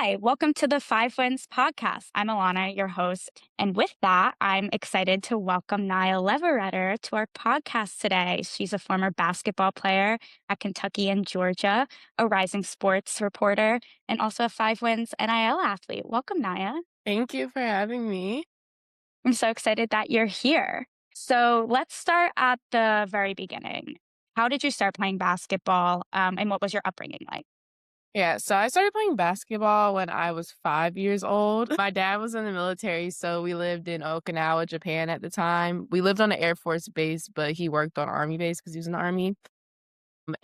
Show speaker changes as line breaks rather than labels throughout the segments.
Hi, welcome to the Five Wins podcast. I'm Alanna, your host. And with that, I'm excited to welcome Nyah Leveretter to our podcast today. She's a former basketball player at Kentucky and Georgia, a rising sports reporter, and also a Five Wins NIL athlete. Welcome, Nyah.
Thank you for having me.
I'm so excited that you're here. So let's start at the very beginning. How did you start playing basketball, and what was your upbringing like?
Yeah, so I started playing basketball when I was 5 years old. My dad was in the military, so we lived in Okinawa, Japan at the time. We lived on an Air Force base, but he worked on Army base because he was in the Army.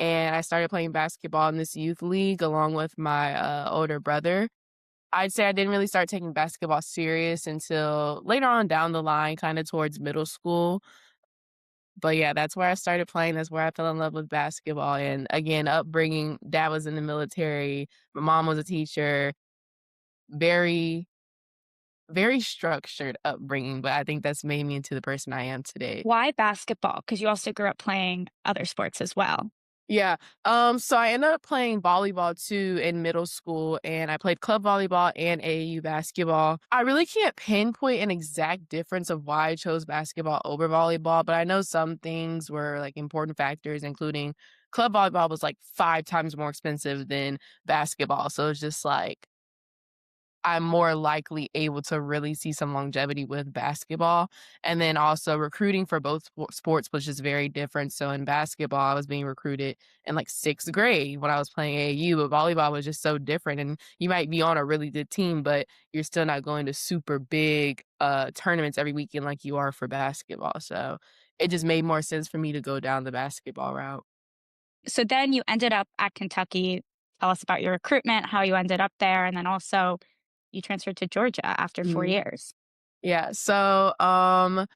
And I started playing basketball in this youth league along with my older brother. I'd say I didn't really start taking basketball serious until later on down the line, kind of towards middle school. But yeah, that's where I started playing. That's where I fell in love with basketball. And again, upbringing, dad was in the military. My mom was a teacher. Very, very structured upbringing. But I think that's made me into the person I am today.
Why basketball? Because you also grew up playing other sports as well.
Yeah. So I ended up playing volleyball too in middle school, and I played club volleyball and AAU basketball. I really can't pinpoint an exact difference of why I chose basketball over volleyball, but I know some things were like important factors, including club volleyball was like 5 times more expensive than basketball. So it's just like I'm more likely able to really see some longevity with basketball. And then also recruiting for both sports was just very different. So in basketball, I was being recruited in like 6th grade when I was playing AAU, but volleyball was just so different. And you might be on a really good team, but you're still not going to super big tournaments every weekend like you are for basketball. So it just made more sense for me to go down the basketball route.
So then you ended up at Kentucky. Tell us about your recruitment, how you ended up there, and then also you transferred to Georgia after 4 years.
Yeah. I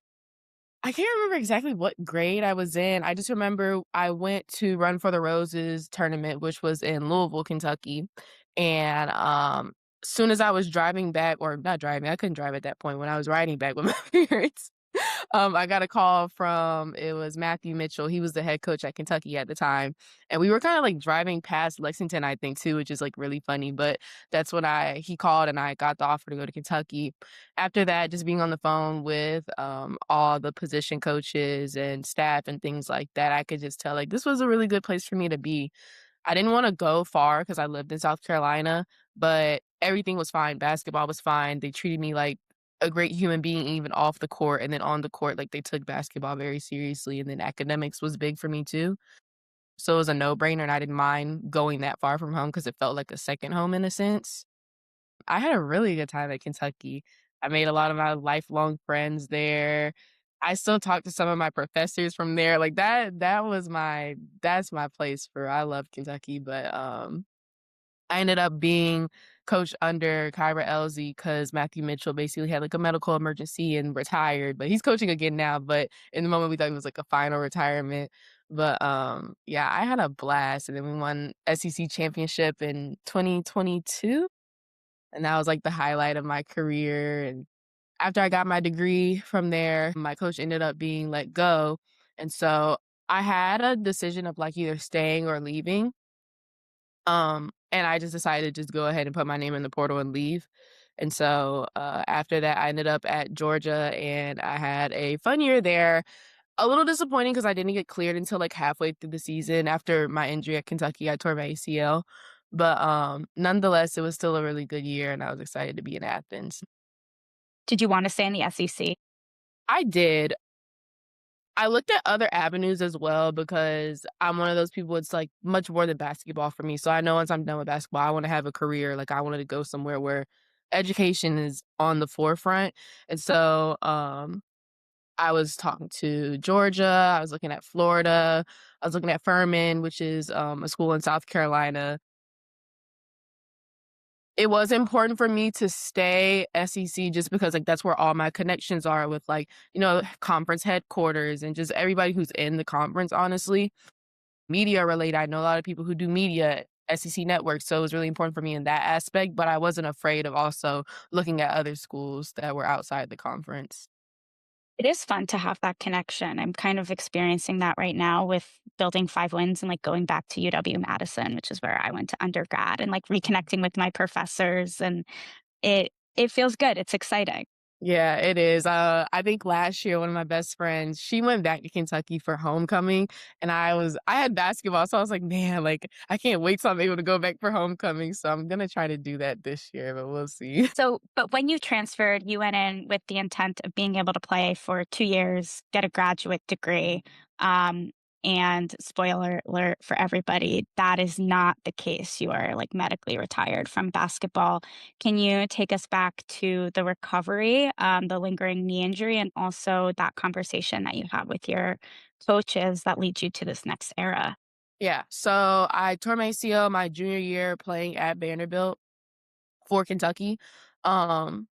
can't remember exactly what grade I was in. I just remember I went to Run for the Roses tournament, which was in Louisville, Kentucky. And soon as I was driving back, or not driving, I couldn't drive at that point when I was riding back with my parents. I got a call from it was Matthew Mitchell. He was the head coach at Kentucky at the time. And we were kind of like driving past Lexington, I think, too, which is like really funny. But that's when he called and I got the offer to go to Kentucky. After that, just being on the phone with all the position coaches and staff and things like that, I could just tell like this was a really good place for me to be. I didn't want to go far because I lived in South Carolina, but everything was fine. Basketball was fine. They treated me like a great human being even off the court, and then on the court, like, they took basketball very seriously, and then academics was big for me too. So it was a no-brainer, and I didn't mind going that far from home because it felt like a second home in a sense. I had a really good time at Kentucky. I made a lot of my lifelong friends there. I still talk to some of my professors from there, like, that's my place for I love Kentucky, but, I ended up being coached under Kyra Elzy because Matthew Mitchell basically had, like, a medical emergency and retired, but he's coaching again now, but in the moment, we thought it was, like, a final retirement. But, yeah, I had a blast, and then we won SEC championship in 2022, and that was, like, the highlight of my career, and after I got my degree from there, my coach ended up being let go, and so I had a decision of, like, either staying or leaving. And I just decided to just go ahead and put my name in the portal and leave. And so, after that, I ended up at Georgia and I had a fun year there. A little disappointing because I didn't get cleared until like halfway through the season. After my injury at Kentucky, I tore my ACL. But nonetheless, it was still a really good year and I was excited to be in Athens.
Did you want to stay in the SEC?
I did. I looked at other avenues as well because I'm one of those people, it's, like, much more than basketball for me, so I know once I'm done with basketball, I wanna have a career, like, I wanted to go somewhere where education is on the forefront, and so, I was talking to Georgia, I was looking at Florida, I was looking at Furman, which is, a school in South Carolina. It was important for me to stay SEC just because, like, that's where all my connections are with, like, conference headquarters and just everybody who's in the conference, honestly. Media related, I know a lot of people who do media at SEC Network, so it was really important for me in that aspect, but I wasn't afraid of also looking at other schools that were outside the conference.
It is fun to have that connection. I'm kind of experiencing that right now with building 5 wins and, like, going back to UW-Madison, which is where I went to undergrad, and, like, reconnecting with my professors, and it feels good, it's exciting.
Yeah, it is. I think last year, one of my best friends, she went back to Kentucky for homecoming, and I had basketball, so I was like, "Man, like, I can't wait till I'm able to go back for homecoming." So I'm gonna try to do that this year, but we'll see.
So, but when you transferred, you went in with the intent of being able to play for 2 years, get a graduate degree, um, and spoiler alert for everybody, that is not the case. You are, like, medically retired from basketball. Can you take us back to the recovery, the lingering knee injury, and also that conversation that you had with your coaches that leads you to this next era?
Yeah, so I tore my ACL my junior year playing at Vanderbilt for Kentucky, um,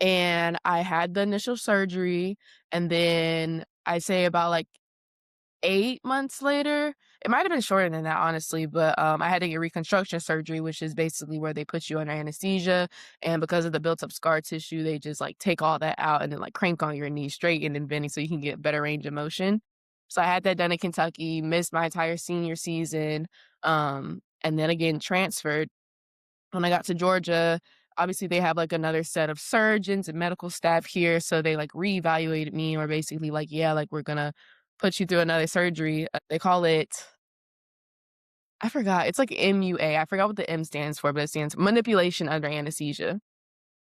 and I had the initial surgery, and then I say about, like, 8 months later. It might have been shorter than that, honestly, but, I had to get reconstruction surgery, which is basically where they put you under anesthesia, and because of the built up scar tissue, they just, like, take all that out and then, like, crank on your knee, straighten and bending so you can get better range of motion. So I had that done in Kentucky, missed my entire senior season, and then again transferred. When I got to Georgia, obviously they have, like, another set of surgeons and medical staff here, so they, like, reevaluated me or basically like, "Yeah, like, we're gonna put you through another surgery." They call it I forgot, it's like MUA, I forgot what the M stands for, but it stands manipulation under anesthesia.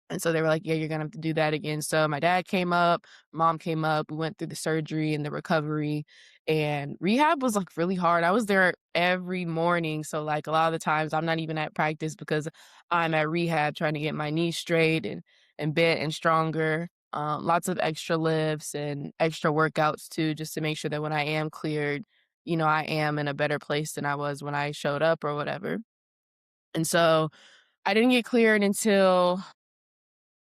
And so they were like, "Yeah, you're gonna have to do that again." So my dad came up, mom came up, we went through the surgery and the recovery, and rehab was, like, really hard. I was there every morning, so, like, a lot of the times I'm not even at practice because I'm at rehab trying to get my knee straight and bent and stronger. Lots of extra lifts and extra workouts too, just to make sure that when I am cleared, I am in a better place than I was when I showed up or whatever. And so I didn't get cleared until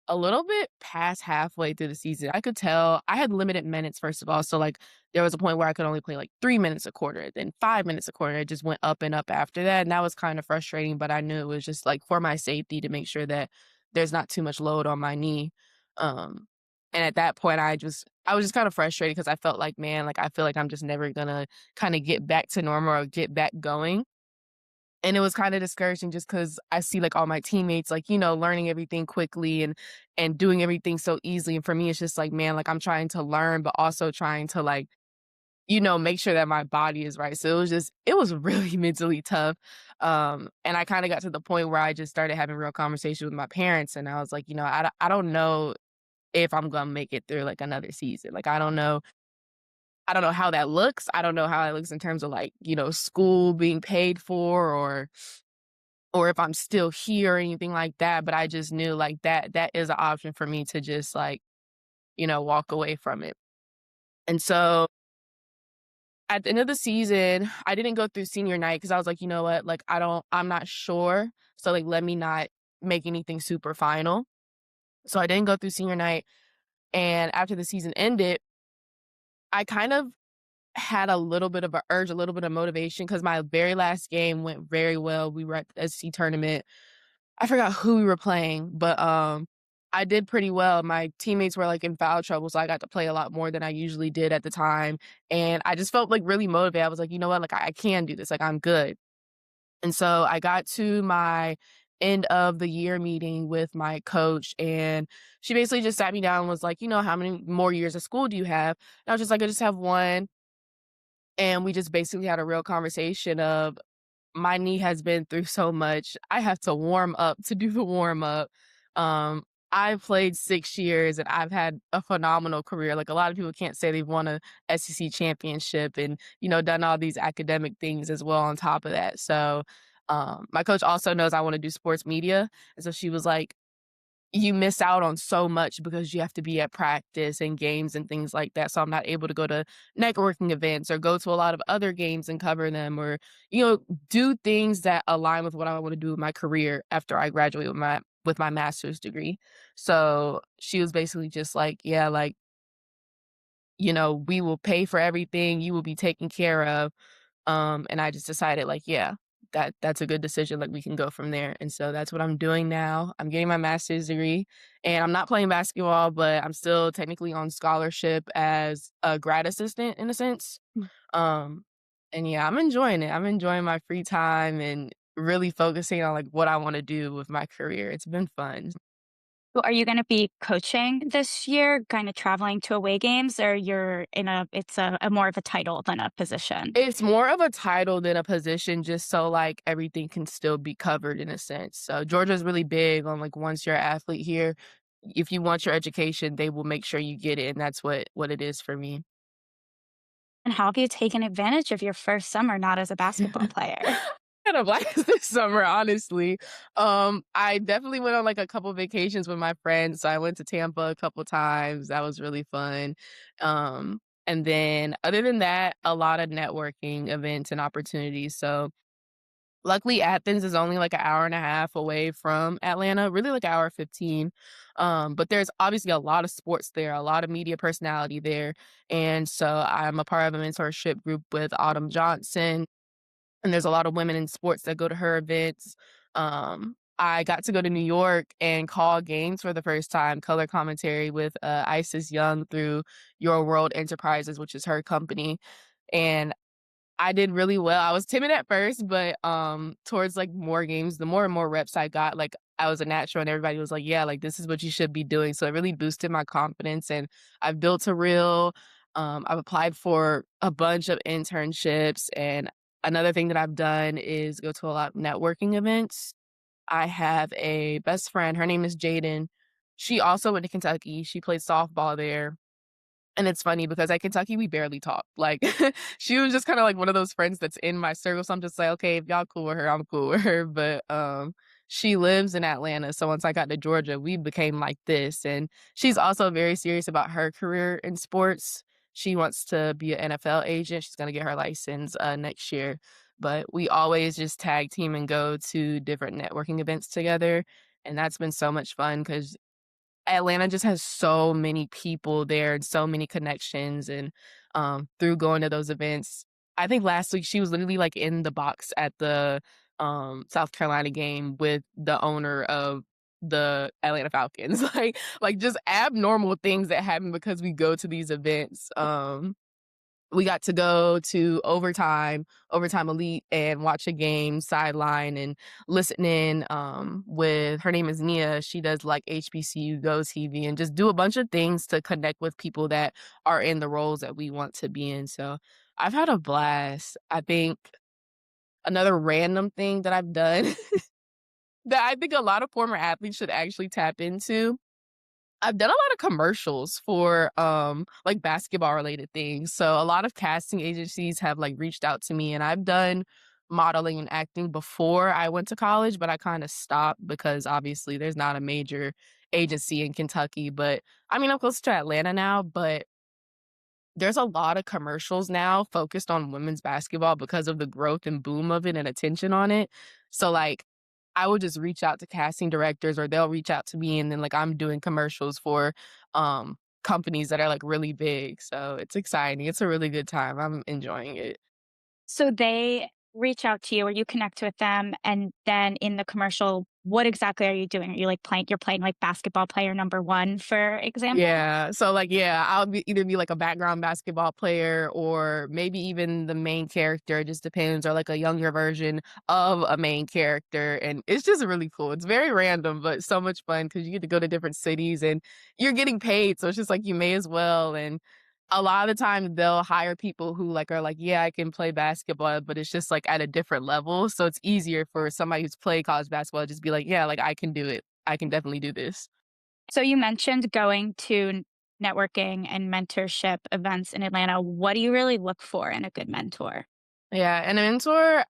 a little bit past halfway through the season. I could tell I had limited minutes, first of all. So, like, there was a point where I could only play like 3 minutes a quarter, then 5 minutes a quarter. It just went up and up after that. And that was kind of frustrating, but I knew it was just like for my safety to make sure that there's not too much load on my knee. Um, and at that point, I was just kind of frustrated because I felt like, man, like, I feel like I'm just never gonna kind of get back to normal or get back going. And it was kinda discouraging just because I see, like, all my teammates, like, learning everything quickly and doing everything so easily, and for me, it's just like, man, like, I'm trying to learn, but also trying to, like, make sure that my body is right, so it was really mentally tough, and I kinda got to the point where I just started having real conversations with my parents, and I was like, I don't know if I'm gonna make it through, like, another season, like, I don't know how that looks, I don't know how it looks in terms of, like, school being paid for or if I'm still here or anything like that, but I just knew, like, that is an option for me to just, like, walk away from it. And so, at the end of the season, I didn't go through senior night because I was like, "You know what? Like, I'm not sure, so, like, let me not make anything super final." So I didn't go through senior night, and after the season ended, I kind of had a little bit of a urge, a little bit of motivation because my very last game went very well. We were at the SEC tournament. I forgot who we were playing, but, I did pretty well. My teammates were, like, in foul trouble, so I got to play a lot more than I usually did at the time, and I just felt, like, really motivated. I was like, "You know what? Like, I can do this. Like, I'm good." And so I got to my end of the year meeting with my coach, and she basically just sat me down and was like, "How many more years of school do you have?" And I was just like, "I just have 1." And we just basically had a real conversation of my knee has been through so much. I have to warm up to do the warm up. I've played 6 years and I've had a phenomenal career. Like, a lot of people can't say they've won a SEC championship and, done all these academic things as well on top of that. So, my coach also knows I want to do sports media. And so she was like, you miss out on so much because you have to be at practice and games and things like that, so I'm not able to go to networking events or go to a lot of other games and cover them or, do things that align with what I wanna do with my career after I graduate with my master's degree. So, she was basically just like, "Yeah, like, we will pay for everything, you will be taken care of," and I just decided, like, yeah. that's a good decision, like, we can go from there, and so that's what I'm doing now. I'm getting my master's degree, and I'm not playing basketball, but I'm still technically on scholarship as a grad assistant in a sense. Um, and yeah, I'm enjoying it. I'm enjoying my free time and really focusing on, like, what I wanna do with my career. It's been fun.
So are you gonna be coaching this year, kinda traveling to away games, or you're in it's a more of a title than a position?
It's more of a title than a position just so, like, everything can still be covered in a sense. So Georgia's really big on, like, once you're an athlete here, if you want your education, they will make sure you get it, and that's what it is for me.
And how have you taken advantage of your first summer not as a basketball player?
Kind of like this summer, honestly. I definitely went on, like, a couple vacations with my friends. So I went to Tampa a couple times. That was really fun. And then other than that, a lot of networking events and opportunities. So luckily, Athens is only like an hour and a half away from Atlanta, really like an hour 15. But there's obviously a lot of sports there, a lot of media personality there. And so I'm a part of a mentorship group with Autumn Johnson, and there's a lot of women in sports that go to her events. I got to go to New York and call games for the first time, color commentary with Isis Young through Your World Enterprises, which is her company. And I did really well. I was timid at first, but, towards, like, more games, the more and more reps I got, like, I was a natural and everybody was like, "Yeah, like, this is what you should be doing." So it really boosted my confidence, and I've built a reel. I've applied for a bunch of internships, and another thing that I've done is go to a lot of networking events. I have a best friend, her name is Jaden. She also went to Kentucky. She played softball there. And it's funny because at Kentucky, we barely talk. Like, she was just kinda like one of those friends that's in my circle, so I'm just like, "Okay, if y'all cool with her, I'm cool with her." But, she lives in Atlanta, so once I got to Georgia, we became like this, and she's also very serious about her career in sports. She wants to be an NFL agent. She's gonna get her license, next year. But we always just tag team and go to different networking events together, and that's been so much fun because Atlanta just has so many people there and so many connections and, through going to those events. I think last week she was literally, like, in the box at the, South Carolina game with the owner of the Atlanta Falcons, like, just abnormal things that happen because we go to these events. We got to go to overtime elite, and watch a game sideline and listen in, with her name is Nyah. She does, like, HBCU Go TV and just do a bunch of things to connect with people that are in the roles that we want to be in, so I've had a blast. I think another random thing that I've done that I think a lot of former athletes should actually tap into. I've done a lot of commercials for, like, basketball related things. So a lot of casting agencies have, like, reached out to me, and I've done modeling and acting before I went to college, but I kinda stopped because obviously there's not a major agency in Kentucky. But I mean, I'm close to Atlanta now, but there's a lot of commercials now focused on women's basketball because of the growth and boom of it and attention on it. So, like, I would just reach out to casting directors or they'll reach out to me and then, like, I'm doing commercials for, companies that are, like, really big. So it's exciting. It's a really good time. I'm enjoying it.
So they reach out to you or you connect with them, and then in the commercial, what exactly are you doing? Are you, like, playing, like, basketball player number 1, for example?
Yeah. So, like, yeah, I'll either be like a background basketball player or maybe even the main character. It just depends, or like a younger version of a main character. And it's just really cool. It's very random, but so much fun because you get to go to different cities and you're getting paid. So it's just like you may as well. And a lot of the time they'll hire people who like are like, yeah, I can play basketball, but it's just like at a different level. So it's easier for somebody who's played college basketball to just be like, yeah, like I can do it. I can definitely do this.
So you mentioned going to networking and mentorship events in Atlanta. What do you really look for in a good mentor?
Yeah, and a mentor,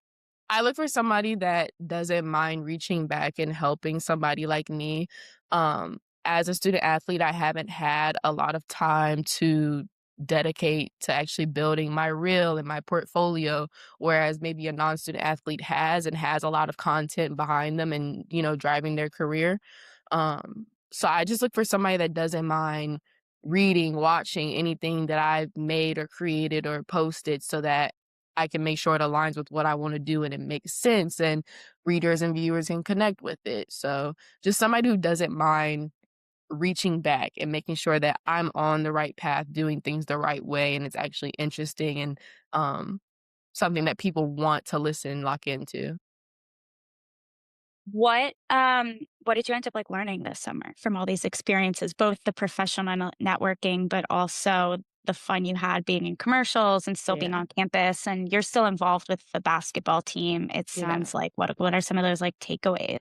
I look for somebody that doesn't mind reaching back and helping somebody like me. As a student athlete, I haven't had a lot of time to dedicate to actually building my reel and my portfolio, whereas maybe a non-student athlete has and has a lot of content behind them and, driving their career. So I just look for somebody that doesn't mind reading, watching anything that I've made or created or posted so that I can make sure it aligns with what I wanna do and it makes sense and readers and viewers can connect with it. So, just somebody who doesn't mind reaching back and making sure that I'm on the right path, doing things the right way, and it's actually interesting and, um, something that people want to listen and lock into.
What did you end up, like, learning this summer from all these experiences, both the professional networking, but also the fun you had being in commercials and still being
Yeah,
on campus, and you're still involved with the basketball team, it
yeah,
sounds like. What are some of those, like, takeaways?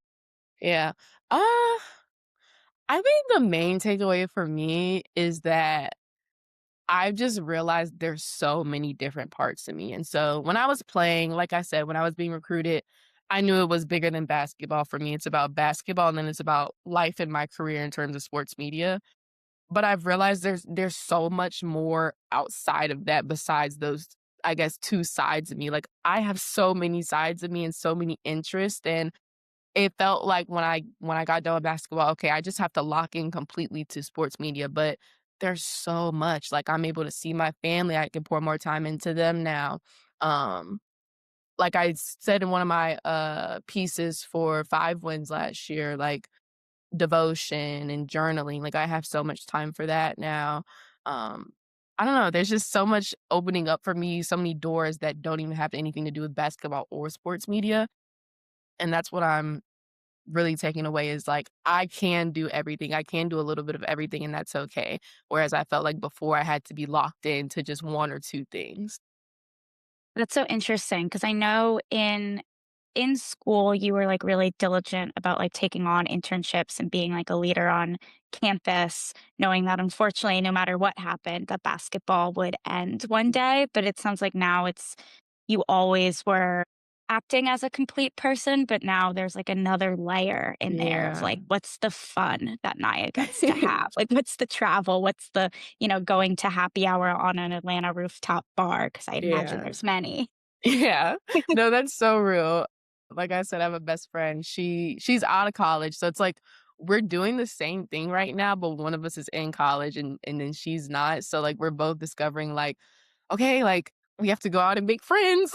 yeah. Uh, I think the main takeaway for me is that I've just realized there's so many different parts to me, and so when I was playing, like I said, when I was being recruited, I knew it was bigger than basketball for me. It's about basketball, and then it's about life and my career in terms of sports media. But I've realized there's so much more outside of that besides those, I guess, 2 sides of me. Like, I have so many sides of me and so many interests, and it felt like when I got done with basketball, okay, I just have to lock in completely to sports media, but there's so much. Like, I'm able to see my family, I can pour more time into them now. Um, like I said in one of my, pieces for 5 wins last year, like, devotion and journaling, like, I have so much time for that now. Um, I don't know, there's just so much opening up for me, so many doors that don't even have anything to do with basketball or sports media, and that's what I'm really taking away is, like, I can do everything, I can do a little bit of everything, and that's okay, whereas I felt like before I had to be locked into just 1 or 2 things.
That's so interesting because I know in school, you were, like, really diligent about, like, taking on internships and being, like, a leader on campus, knowing that unfortunately, no matter what happened, that basketball would end one day, but it sounds like now it's you always were acting as a complete person, but now there's, like, another layer in there of,
Yeah.
like, what's the fun that Naya gets to have? Like, what's the travel? What's the, going to happy hour on an Atlanta rooftop bar? Because I imagine
Yeah.
there's many.
Yeah. No, that's so real. Like I said, I have a best friend. She's out of college, so it's like we're doing the same thing right now, but one of us is in college and then she's not. So like we're both discovering like, okay, like we have to go out and make friends.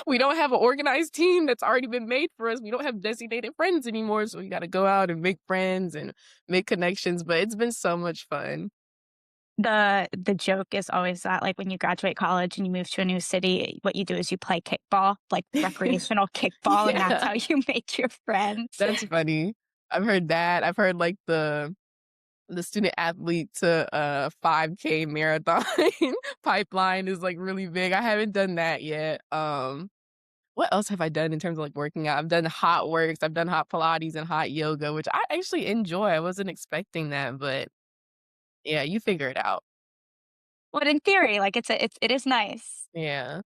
We don't have an organized team that's already been made for us. We don't have designated friends anymore, so we got to go out and make friends and make connections, but it's been so much fun.
The joke is always that, like, when you graduate college and you move to a new city, what you do is you play kickball, like recreational kickball, and that's
Yeah.
how you make your friends.
That's funny. I've heard that. I've heard, like, the student athlete to, 5K marathon pipeline is, like, really big. I haven't done that yet. What else have I done in terms of, like, working out? I've done hot works, I've done hot Pilates and hot yoga, which I actually enjoy. I wasn't expecting that, but yeah, you figure it out.
But in theory, like, it is nice.
Yeah.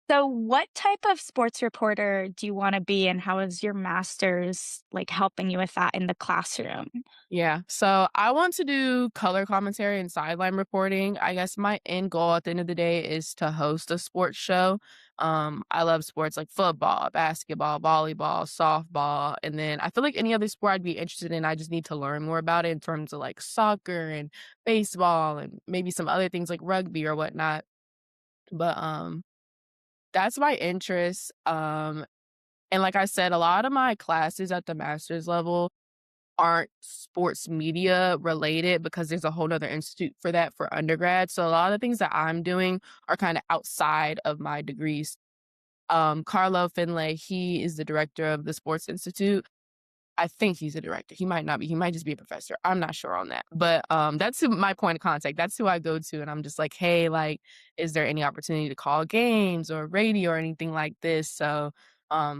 So what type of sports reporter do you wanna be, and how is your master's, like, helping you with that in the classroom?
Yeah. So I want to do color commentary and sideline reporting. I guess my end goal at the end of the day is to host a sports show. I love sports like football, basketball, volleyball, softball, and then I feel like any other sport I'd be interested in, I just need to learn more about it in terms of like soccer and baseball and maybe some other things like rugby or whatnot. But that's my interest. And like I said, a lot of my classes at the master's level aren't sports media related because there's a whole nother institute for that for undergrad. So a lot of the things that I'm doing are kind of outside of my degrees. Carlo Finlay, he is the director of the Sports Institute. I think he's a director. He might not be. He might just be a professor. I'm not sure on that. But that's who my point of contact. That's who I go to, and I'm just like, hey, like, is there any opportunity to call games or radio or anything like this? So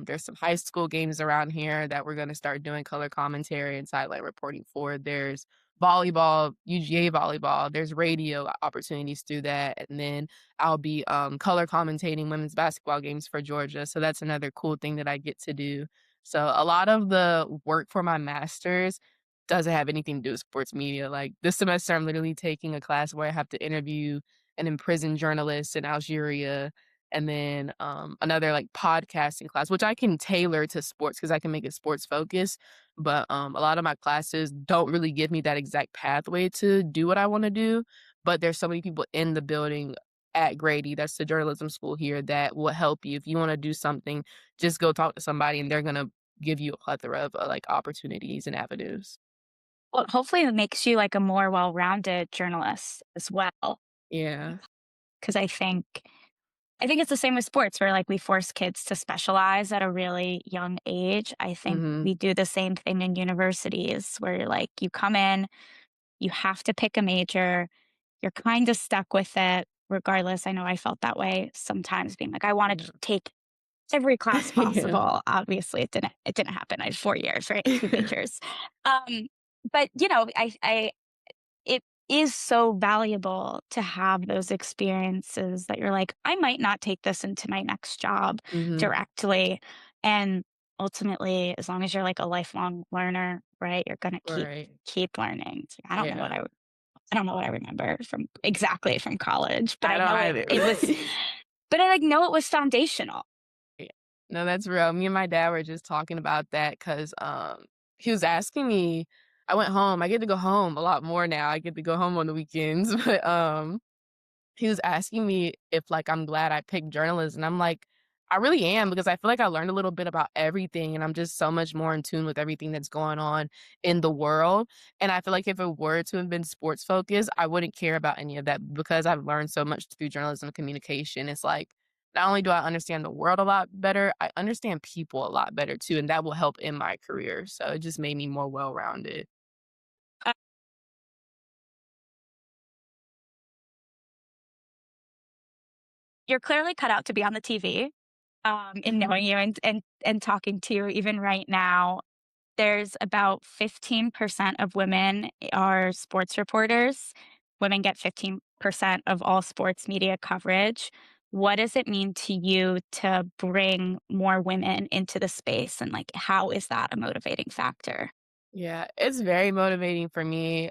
there's some high school games around here that we're gonna start doing color commentary and sideline reporting for. There's volleyball, UGA volleyball. There's radio opportunities through that, and then I'll be color commentating women's basketball games for Georgia. So that's another cool thing that I get to do. So a lot of the work for my master's doesn't have anything to do with sports media. Like this semester, I'm literally taking a class where I have to interview an imprisoned journalist in Algeria, and then another like podcasting class, which I can tailor to sports because I can make it sports focused. But a lot of my classes don't really give me that exact pathway to do what I want to do. But there's so many people in the building at Grady, that's the journalism school here that will help you. If you wanna do something, just go talk to somebody and they're gonna give you a plethora of, like, opportunities and avenues.
Well, hopefully it makes you like a more well-rounded journalist as well.
Yeah.
Because I think it's the same with sports where like we force kids to specialize at a really young age. I think
Mhm.
we do the same thing in universities where like you come in, you have to pick a major, you're kind of stuck with it regardless. I know I felt that way sometimes being like I wanted
Yeah.
to take every class
Yeah.
possible. Obviously it didn't happen. I had 4 years, right? 2 majors. Um but you know, it is so valuable to have those experiences that you're like, I might not take this into my next job
Mhm.
directly. And ultimately, as long as you're like a lifelong learner, right, you're gonna
Right.
keep learning. It's like,
Yeah.
I don't know what I remember from exactly from college, but
I
I
don't
know
either.
it was but I like know it was foundational.
Yeah. No, that's real. Me and my dad were just talking about that because he was asking me I went home. I get to go home a lot more now. I get to go home on the weekends, but, he was asking me if, like, I'm glad I picked journalism, and I'm like, "I really am," because I feel like I learned a little bit about everything, and I'm just so much more in tune with everything that's going on in the world, and I feel like if it were to have been sports focused, I wouldn't care about any of that because I've learned so much through journalism and communication. It's like, not only do I understand the world a lot better, I understand people a lot better too, and that will help in my career, so it just made me more well-rounded.
Uh, you're clearly cut out to be on the TV. In knowing you and talking to you even right now, there's about 15% of women are sports reporters. Women get 15% of all sports media coverage. What does it mean to you to bring more women into the space, and, like, how is that a motivating factor?
Yeah, it's very motivating for me.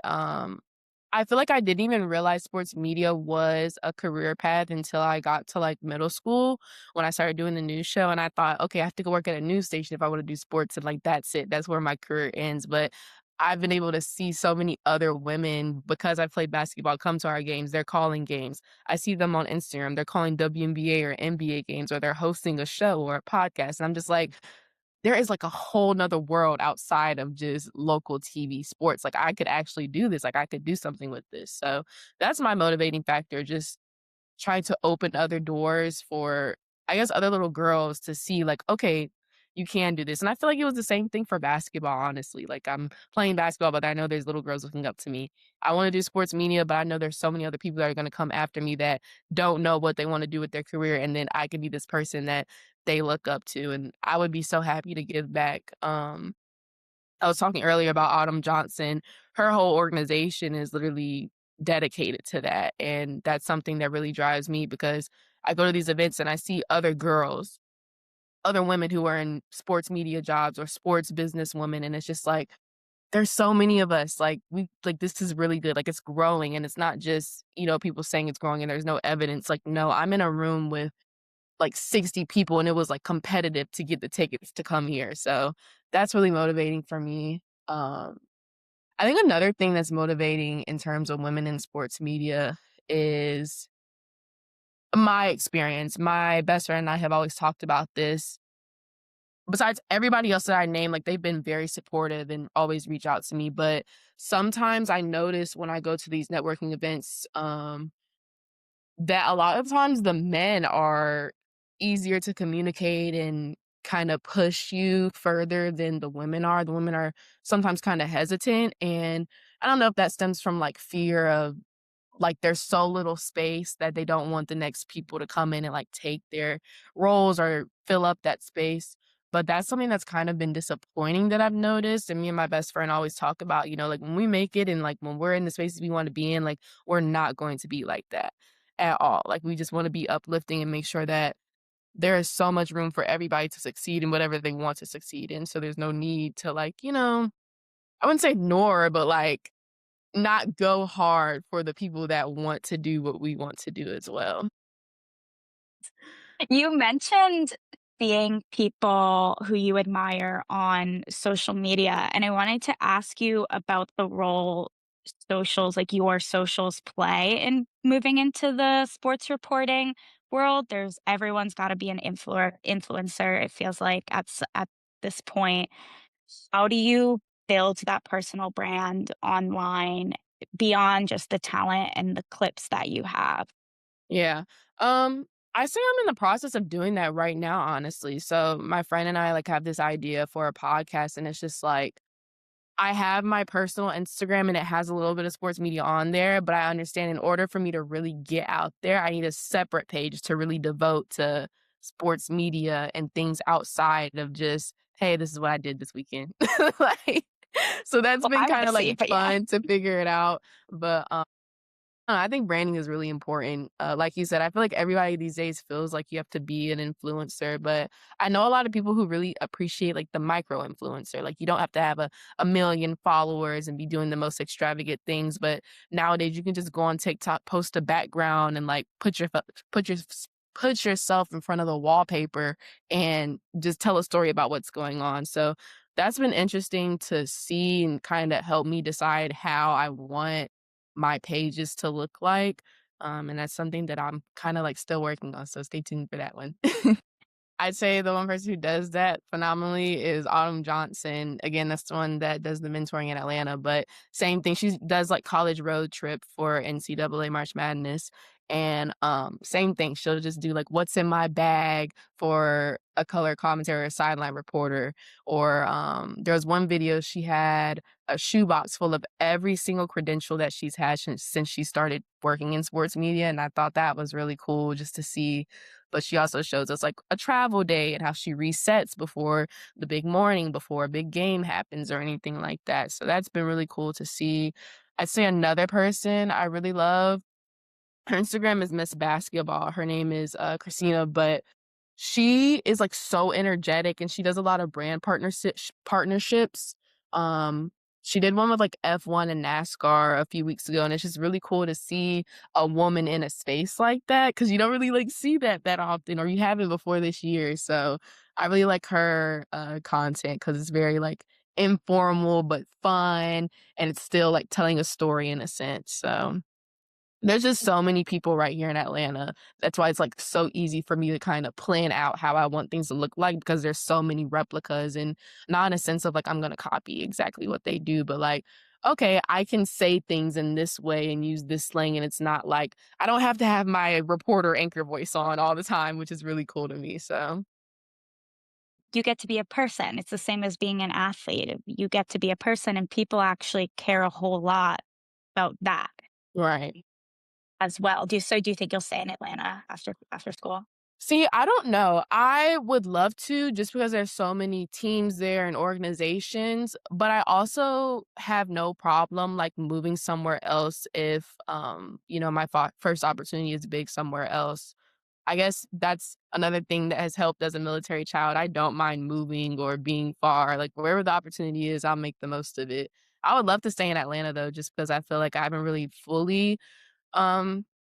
I feel like I didn't even realize sports media was a career path until I got to like middle school when I started doing the news show. And I thought, okay, I have to go work at a news station if I want to do sports. And like, that's it. That's where my career ends. But I've been able to see so many other women because I played basketball come to our games. They're calling games. I see them on Instagram. They're calling WNBA or NBA games or they're hosting a show or a podcast. And I'm just like, there is like a whole 'nother world outside of just local TV sports. Like, I could actually do this, like, I could do something with this. So, that's my motivating factor, just trying to open other doors for, I guess, other little girls to see, like, "Okay, you can do this." And I feel like it was the same thing for basketball, honestly. Like, I'm playing basketball, but I know there's little girls looking up to me. I wanna do sports media, but I know there's so many other people that are gonna come after me that don't know what they wanna do with their career, and then I could be this person that they look up to, and I would be so happy to give back. I was talking earlier about Autumn Johnson. Her whole organization is literally dedicated to that, and that's something that really drives me because I go to these events and I see other girls, other women who are in sports media jobs or sports business women, and it's just like, there's so many of us, like, we like, this is really good, like, it's growing, and it's not just, people saying it's growing and there's no evidence, like, no, I'm in a room with like 60 people and it was like competitive to get the tickets to come here. So that's really motivating for me. I think another thing that's motivating in terms of women in sports media is my experience. My best friend and I have always talked about this. Besides everybody else that I name, like they've been very supportive and always reach out to me. But sometimes I notice when I go to these networking events, that a lot of times the men are easier to communicate and kinda push you further than the women are. The women are sometimes kinda hesitant, and I don't know if that stems from, like, fear of, like, there's so little space that they don't want the next people to come in and, like, take their roles or fill up that space, but that's something that's kind of been disappointing that I've noticed, and me and my best friend always talk about, like, when we make it and, like, when we're in the spaces we wanna be in, like, we're not going to be like that at all. Like, we just wanna be uplifting and make sure that there is so much room for everybody to succeed in whatever they want to succeed in, so there's no need to, like, I wouldn't say ignore, but, like, not go hard for the people that want to do what we want to do as well.
You mentioned seeing people who you admire on social media, and I wanted to ask you about the role socials, like your socials play in moving into the sports reporting world? There's everyone's gotta be an influencer, it feels like at this point. How do you build that personal brand online beyond just the talent and the clips that you have?
Yeah. I say I'm in the process of doing that right now, honestly. So my friend and I like have this idea for a podcast, and it's just like I have my personal Instagram and it has a little bit of sports media on there, but I understand in order for me to really get out there, I need a separate page to really devote to sports media and things outside of just, hey, this is what I did this weekend. like, so that's
Well,
been
I wanna
kind of like
see, but yeah.
fun to figure it out. But I think branding is really important. Like you said, I feel like everybody these days feels like you have to be an influencer, but I know a lot of people who really appreciate like the micro influencer. Like you don't have to have a million followers and be doing the most extravagant things, but nowadays you can just go on TikTok, post a background, and like put your put yourself in front of the wallpaper and just tell a story about what's going on. So that's been interesting to see and kind of help me decide how I want my pages to look like, and that's something that I'm kinda, like, still working on, so stay tuned for that one. I'd say the one person who does that phenomenally is Autumn Johnson. Again, that's the one that does the mentoring in Atlanta, but same thing, she does, like, college road trip for NCAA March Madness, and, same thing, she'll just do, like, what's in my bag for a color commentary or sideline reporter, or, there was one video she had a shoebox full of every single credential that she's had since she started working in sports media, and I thought that was really cool just to see, but she also shows us like a travel day and how she resets before the big morning, before a big game happens or anything like that. So that's been really cool to see. I'd say another person I really love, her Instagram is Miss Basketball. Her name is Christina, but she is like so energetic and she does a lot of brand partnerships. Um, she did one with like F1 and NASCAR a few weeks ago, and it's just really cool to see a woman in a space like that because you don't really like see that often, or you haven't before this year. So I really like her content because it's very like informal but fun, and it's still like telling a story in a sense. So there's just so many people right here in Atlanta. That's why it's, like, so easy for me to kinda plan out how I want things to look like because there's so many replicas and not in a sense of, like, I'm gonna copy exactly what they do, but, like, okay, I can say things in this way and use this slang, and it's not like I don't have to have my reporter anchor voice on all the time, which is really cool to me, so
You get to be a person. It's the same as being an athlete. You get to be a person, and people actually care a whole lot about that
right.
as well. Do you think you'll stay in Atlanta after school?
See, I don't know. I would love to just because there's so many teams there and organizations, but I also have no problem like moving somewhere else if my first opportunity is big somewhere else. I guess that's another thing that has helped as a military child. I don't mind moving or being far. Like wherever the opportunity is, I'll make the most of it. I would love to stay in Atlanta though, just because I feel like I haven't really fully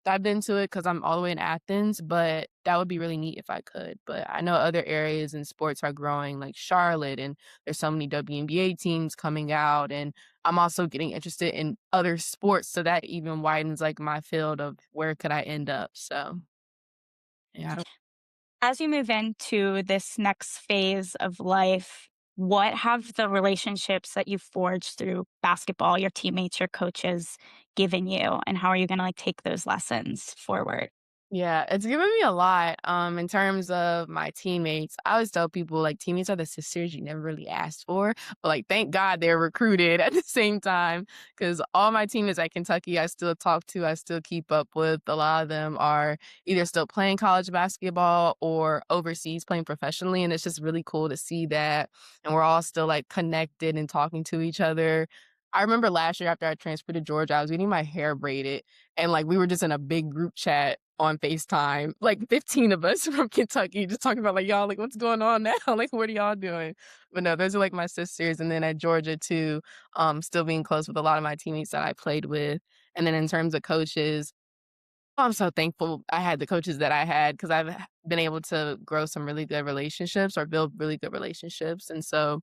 dived into it because 'cause I'm all the way in Athens, but that would be really neat if I could, but I know other areas in sports are growing, like Charlotte, and there's so many WNBA teams coming out, and I'm also getting interested in other sports, so that even widens, like, my field of where could I end up, so, yeah, I don't
As you move into this next phase of life, what have the relationships that you've forged through basketball, your teammates, your coaches given you, and how are you gonna, like, take those lessons forward?
Yeah, it's given me a lot, in terms of my teammates. I always tell people, like, teammates are the sisters you never really asked for, but, like, thank God they're recruited at the same time. Because all my teammates at Kentucky I still talk to, I still keep up with. A lot of them are either still playing college basketball or overseas playing professionally, and it's just really cool to see that, and we're all still, like, connected and talking to each other. I remember last year after I transferred to Georgia, I was getting my hair braided, and, like, we were just in a big group chat on FaceTime, like 15 of us from Kentucky just talking about like, "Y'all, like, what's going on now? Like, what are y'all doing?" But no, those are like my sisters, and then at Georgia too, still being close with a lot of my teammates that I played with. And then in terms of coaches, I'm so thankful I had the coaches that I had because 'cause I've been able to grow some really good relationships or build really good relationships, and so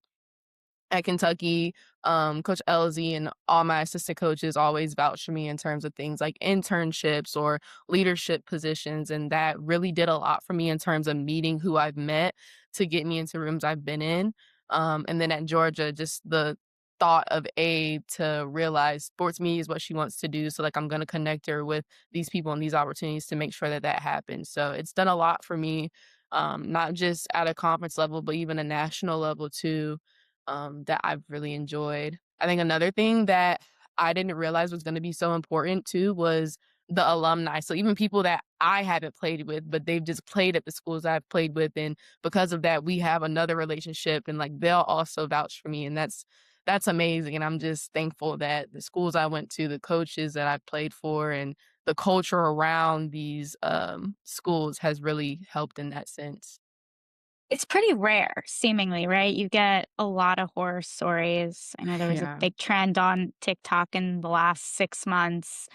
at Kentucky. Coach Elsie and all my assistant coaches always vouch for me in terms of things like internships or leadership positions. And that really did a lot for me in terms of meeting who I've met to get me into rooms I've been in. And then at Georgia, just the thought of A to realize sports media is what she wants to do. So like I'm gonna connect her with these people and these opportunities to make sure that that happens. So it's done a lot for me, not just at a conference level, but even a national level too, that I've really enjoyed. I think another thing that I didn't realize was gonna be so important too was the alumni. So even people that I haven't played with, but they've just played at the schools I've played with, and because of that, we have another relationship, and like they'll also vouch for me, and that's amazing. And I'm just thankful that the schools I went to, the coaches that I've played for, and the culture around these schools has really helped in that sense.
It's pretty rare, seemingly, right? You get a lot of horror stories. I know there was a
Yeah.
big trend on TikTok in the last 6 months.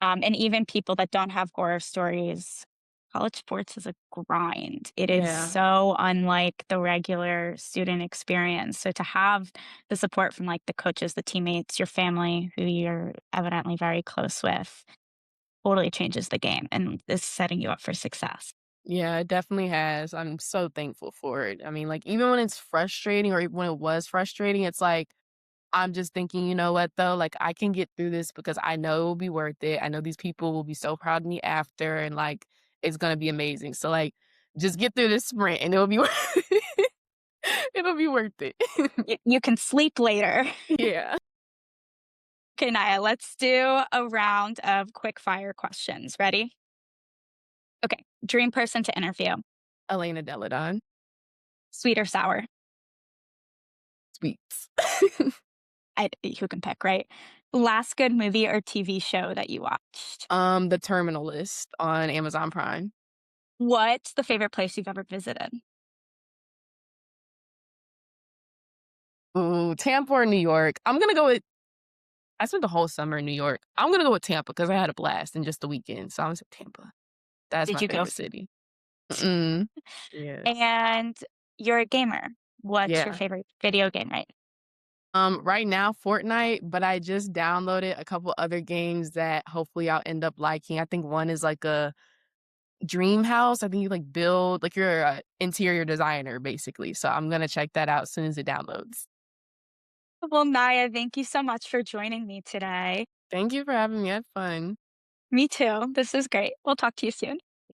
And even people that don't have horror stories, college sports is a grind. It is
Yeah.
so unlike the regular student experience. So to have the support from like the coaches, the teammates, your family, who you're evidently very close with, totally changes the game and is setting you up for success.
Yeah, it definitely has. I'm so thankful for it. I mean, like, even when it's frustrating or even when it was frustrating, it's like, I'm just thinking, you know what, though? Like, I can get through this because I know it will be worth it. I know these people will be so proud of me after, and like, it's going to be amazing. So, like, just get through this sprint and it'll be, it'll be worth it.
You can sleep later.
Yeah.
Okay, Naya, let's do a round of quick fire questions. Ready? Okay. Dream person to interview.
Elena Deladon.
Sweet or sour?
Sweets.
Who can pick, right? Last good movie or TV show that you watched?
The Terminal List on Amazon Prime.
What's the favorite place you've ever visited?
Ooh, Tampa or New York. I'm gonna go with I spent the whole summer in New York. I'm gonna go with Tampa because I had a blast in just the weekend, so I'm gonna say Tampa. That's
Did
my
you go?
favorite city. Mm. Yes.
And you're a gamer. What's your
Yeah.
favorite video game, right?
Right now, Fortnite, but I just downloaded a couple other games that hopefully I'll end up liking. I think one is like a dream house. I think you like build like you're a interior designer basically. So I'm gonna check that out as soon as it downloads.
Well, Naya, thank you so much for joining me today.
Thank you for having me. I had fun.
Me too. This is great. We'll talk to you soon.